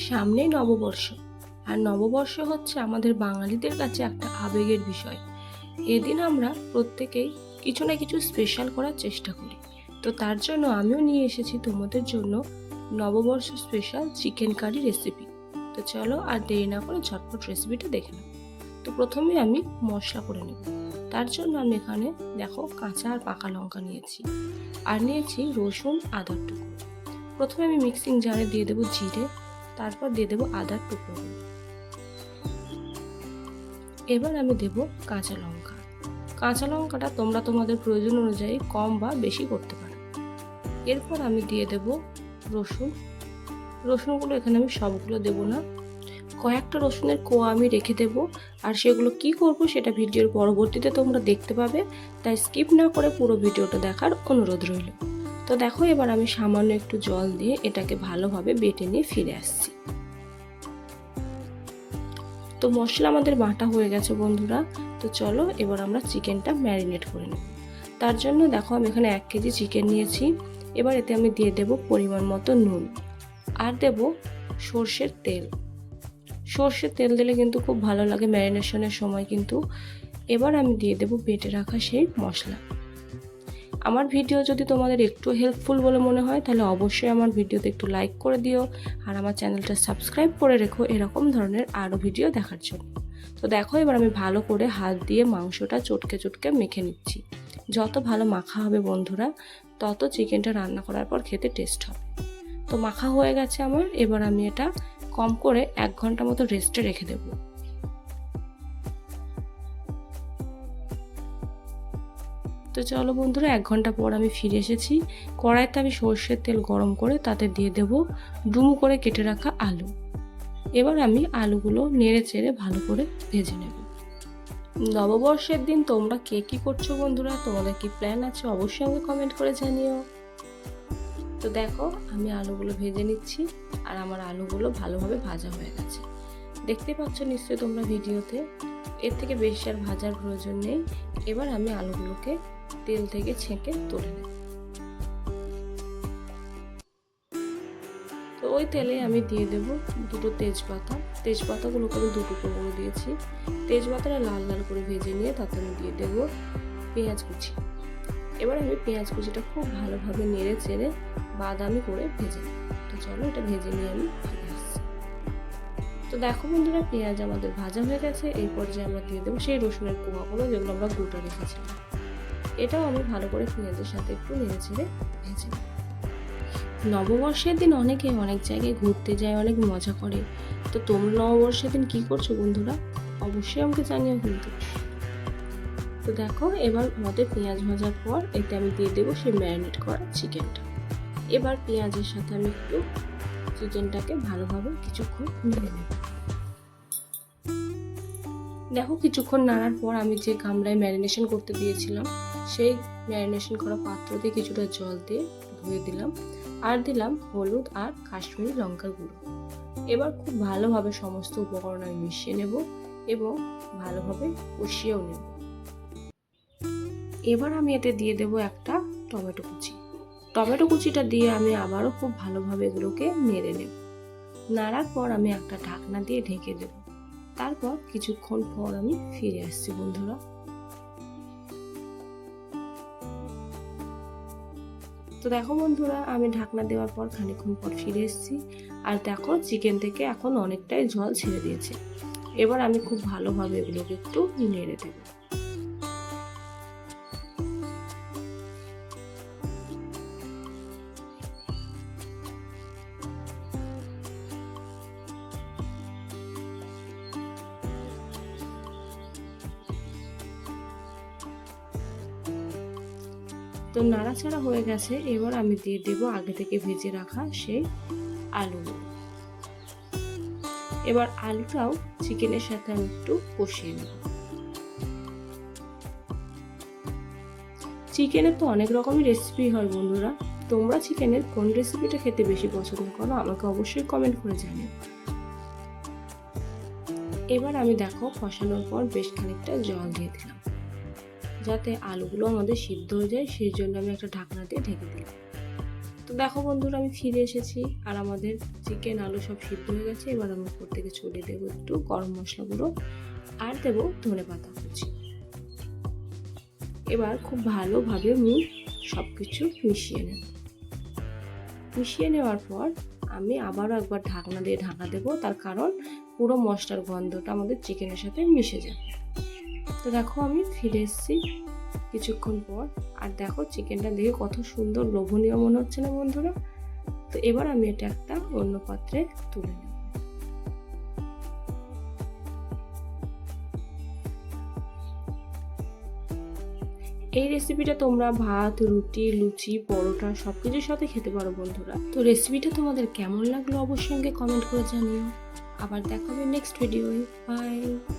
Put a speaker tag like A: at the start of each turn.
A: সামনেই নববর্ষ, আর নববর্ষ হচ্ছে আমাদের বাঙালিদের কাছে একটা আবেগের বিষয়। এদিন আমরা প্রত্যেকেই কিছু না কিছু স্পেশাল করার চেষ্টা করি। তো তার জন্য আমিও নিয়ে এসেছি তোমাদের জন্য নববর্ষ স্পেশাল চিকেন কারি রেসিপি। তো চলো আর দেরি না করে ঝটপট রেসিপিটা দেখে নাও। তো প্রথমে আমি মশলা করে নেব। তার জন্য আমি এখানে দেখো কাঁচা আর পাকা লঙ্কা নিয়েছি, আর নিয়েছি রসুন আদার টুকরো। প্রথমে আমি মিক্সিং জারে দিয়ে দেবো জিরে, তারপর দিয়ে দেবো আদার টুকরোগুলো। এবার আমি দেব কাঁচা লঙ্কা। কাঁচা লঙ্কাটা তোমরা তোমাদের প্রয়োজন অনুযায়ী কম বা বেশি করতে পারো। এরপর আমি দিয়ে দেব রসুন। রসুনগুলো এখানে আমি সবগুলো দেব না, কয়েকটা রসুনের কোয়া আমি রেখে দেব। আর সেগুলো কি করব সেটা ভিডিওর পরবর্তীতে তোমরা দেখতে পাবে, তাই স্কিপ না করে পুরো ভিডিওটা দেখার অনুরোধ রইল। তো দেখো, এবার আমি সামান্য একটু জল দিয়ে এটাকে ভালোভাবে বেটে নিয়ে ফিরে আসছি। তো মশলা আমাদের বাটা হয়ে গেছে বন্ধুরা। তো চলো এবার আমরা চিকেনটা ম্যারিনেট করে নেব। তার জন্য দেখো আমি এখানে 1 কেজি চিকেন নিয়েছি। এবার এতে আমি দিয়ে দেব পরিমাণ মতো নুন, আর দেব সর্ষের তেল। সর্ষের তেল দিলে কিন্তু খুব ভালো লাগে ম্যারিনেশনের সময় কিন্তু। এবার আমি দিয়ে দেব বেটে রাখা সেই মশলা। আমার ভিডিও যদি তোমাদের একটু হেল্পফুল বলে মনে হয় তাহলে অবশ্যই আমার ভিডিওতে একটু লাইক করে দিও, আর আমার চ্যানেলটা সাবস্ক্রাইব করে রেখো এরকম ধরনের আরও ভিডিও দেখার জন্য। তো দেখো, এবার আমি ভালো করে হাত দিয়ে মাংসটা চটকে চটকে মেখে নিচ্ছি। যত ভালো মাখা হবে বন্ধুরা, তত চিকেনটা রান্না করার পর খেতে টেস্ট হবে। তো মাখা হয়ে গেছে আমার। এবার আমি এটা কম করে 1 ঘন্টা মতো রেস্টে রেখে দেবো। তো চলো বন্ধুরা, 1 ঘন্টা পর আমি ফিরে এসেছি। কড়াইতে আমি সর্ষের তেল গরম করে তাতে দিয়ে দেব ডুমো করে কেটে রাখা আলু। এবার আমি আলুগুলো নেড়ে চেড়ে ভালো করে ভেজে নেব। নববর্ষের দিন তোমরা কে কি করছো বন্ধুরা? তোমাদের কি প্ল্যান আছে? অবশ্যই আমাকে কমেন্ট করে জানিও। তো দেখো, আমি আলুগুলো ভেজে নিচ্ছি, আর আমার আলুগুলো ভালোভাবে ভাজা হয়ে গেছে। দেখতে পাচ্ছ নিশ্চয়ই তোমরা ভিডিওতে। এর থেকে বেশি আর ভাজার প্রয়োজন নেই। এবার আমি আলুগুলোকে তেল থেকে ছেঁকে তুলে নেব। তো ওই তেলে আমি দিয়ে দেব 2টো তেজপাতা। তেজপাতাগুলোকে আমি 2 টুকরো করে দিয়েছি। তেজপাতাটা লাল লাল করে ভেজে নিয়ে তাতে আমি দিয়ে দেব পেঁয়াজ কুচি। এবার আমি পেঁয়াজ কুচিটা খুব ভালোভাবে নেড়ে চেড়ে বাদামি করে ভেজে নেব। তো চলো এটা ভেজে নিয়ে আমি ফিরে আসছি। তো দেখো বন্ধুরা, পেঁয়াজ আমাদের ভাজা হয়ে গেছে। এই পর্যায়ে আমরা দিয়ে দেবো সেই রসুনের কোয়াগুলো, যেগুলো আমরা গোটা রেখেছিলাম। এটাও আমি ভালো করে পেঁয়াজের সাথে একটু নেড়ে চেড়ে ভেজে নেব। নববর্ষের দিন অনেকে অনেক জায়গায় ঘুরতে যায়, অনেক মজা করে। তো তোমরা নববর্ষের দিন কি করছো বন্ধুরা? অবশ্যই আমাকে জানিও কিন্তু। তো দেখো, এবার আমাদের পেঁয়াজ ভাজার পর এতে আমি দিয়ে দেবো সেই ম্যারিনেট করা চিকেনটা। এবার পেঁয়াজের সাথে আমি একটু চিকেনটাকে ভালোভাবে কিছুক্ষণ নেড়ে নেব। দেখো, কিছুক্ষণ নাড়ার পর আমি যে গামলায় ম্যারিনেশন করতে দিয়েছিলাম সেই ম্যারিনেশন করা পাত্র দিয়ে কিছুটা জল দিয়ে ধুয়ে দিলাম, আর দিলাম হলুদ আর কাশ্মীরি লঙ্কার গুঁড়ো। এবার খুব ভালোভাবে সমস্ত উপকরণ আমি মিশিয়ে নেব এবং ভালোভাবে কষিয়েও নেব। এবার আমি এতে দিয়ে দেব একটা টমেটো কুচি। টমেটো কুচিটা দিয়ে আমি আবারও খুব ভালোভাবে এগুলোকে নেড়ে নেব। নাড়ার পর আমি একটা ঢাকনা দিয়ে ঢেকে দেব। তারপর কিছুক্ষণ পর আমি ফিরে আসছি বন্ধুরা। তো দেখো বন্ধুরা, আমি ঢাকনা দেওয়ার পর খানিকক্ষণ পর ফিরে এসেছি, আর দেখো চিকেন থেকে এখন অনেকটাই জল ছেড়ে দিয়েছে। এবার আমি খুব ভালোভাবে এগুলোকে একটু নেড়ে দেব। তো নাড়াচাড়া হয়ে গেছে। এবার আমি দিয়ে দেব আগে থেকে ভেজে রাখা সেই আলুগুলো। এবার আলুটাও চিকেনের সাথে আমি একটু কষিয়ে নেব। চিকেনের তো অনেক রকমই রেসিপি হয় বন্ধুরা। তোমরা চিকেনের কোন রেসিপিটা খেতে বেশি পছন্দ করো আমাকে অবশ্যই কমেন্ট করে জানিও। এবার আমি দেখো কষানোর পর বেশ খানিকটা জল দিয়ে দিলাম, যাতে আলুগুলো আমাদের সিদ্ধ হয়ে যায়। সেই জন্য আমি একটা ঢাকনা দিয়ে ঢেকে দিলাম। তো তো দেখো বন্ধুরা, আমি ফিরে এসেছি আর আমাদের চিকেন আলু সব সিদ্ধ হয়ে গেছে। এবার আমি উপর থেকে ছড়িয়ে দেবো একটু গরম মশলা গুঁড়ো আর দেবো ধনেপাতা কুচি। এবার খুব ভালোভাবে আমি সব কিছু মিশিয়ে নেওয়ার পর আমি আবারও একবার ঢাকনা দিয়ে ঢাকা দেবো, তার কারণ পুরো মশলার গন্ধটা আমাদের চিকেনের সাথে মিশে যাবে। তো দেখো আমি ফিরে এসেছি কিছুক্ষণ পর, আর দেখো চিকেনটা দেখে কত সুন্দর লোভনীয় মনে হচ্ছে না বন্ধুরা। তো এবার আমি এটা একটা অন্য পাত্রে তুলে নেব। এই রেসিপিটা তোমরা ভাত, রুটি, লুচি, পরোটা সবকিছুর সাথে খেতে পারো বন্ধুরা। তো রেসিপিটা তোমাদের কেমন লাগলো অবশ্যই আমাকে কমেন্ট করে জানিও। আবার দেখা হবে নেক্সট ভিডিওয়ে। বাই।